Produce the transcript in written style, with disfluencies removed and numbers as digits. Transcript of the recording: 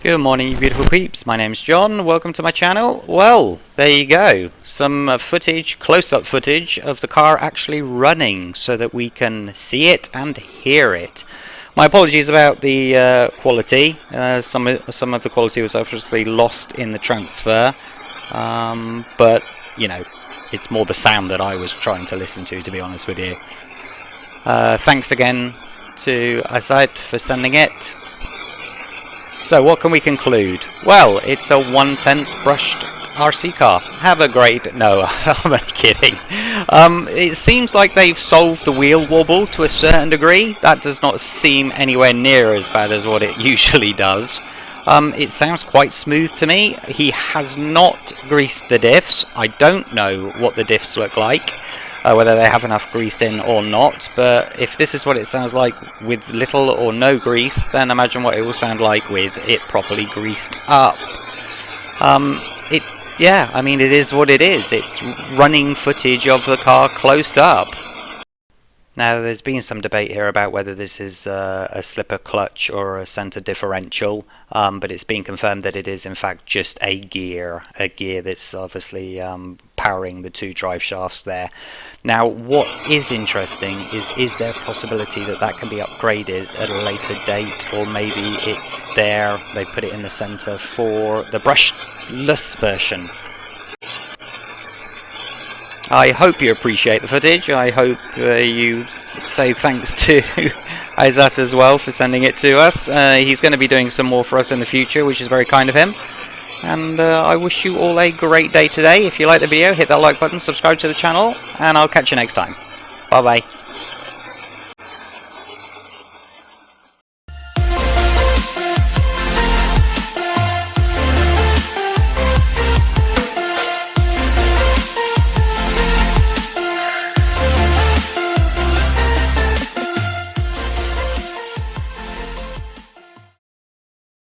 Good morning, you beautiful peeps. My name's John. Welcome to my channel. Well, there you go. Some footage, close-up footage of the car actually running so that we can see it and hear it. My apologies about the quality. Some of the quality was obviously lost in the transfer, but you know, it's more the sound that I was trying to listen to be honest with you. Thanks again to Azad for sending it. So what can we conclude? Well, it's a 1/10 brushed RC car. Have a great... No, I'm only kidding. It seems like they've solved the wheel wobble to a certain degree. That does not seem anywhere near as bad as what it usually does. It sounds quite smooth to me. He has not greased the diffs. I don't know what the diffs look like. Whether they have enough grease in or not, but if this is what it sounds like with little or no grease, then imagine what it will sound like with it properly greased up. Yeah, I mean, it is what it is. It's running footage of the car close up. Now, there's been some debate here about whether this is a slipper clutch or a center differential, but it's been confirmed that it is in fact just a gear that's obviously powering the two drive shafts there. Now, what is interesting is there a possibility that that can be upgraded at a later date, or maybe it's there, they put it in the center for the brushless version. I hope you appreciate the footage. I hope you say thanks to Azat as well for sending it to us. He's going to be doing some more for us in the future, which is very kind of him. And I wish you all a great day today. If you like the video, hit that like button, subscribe to the channel, and I'll catch you next time. Bye bye.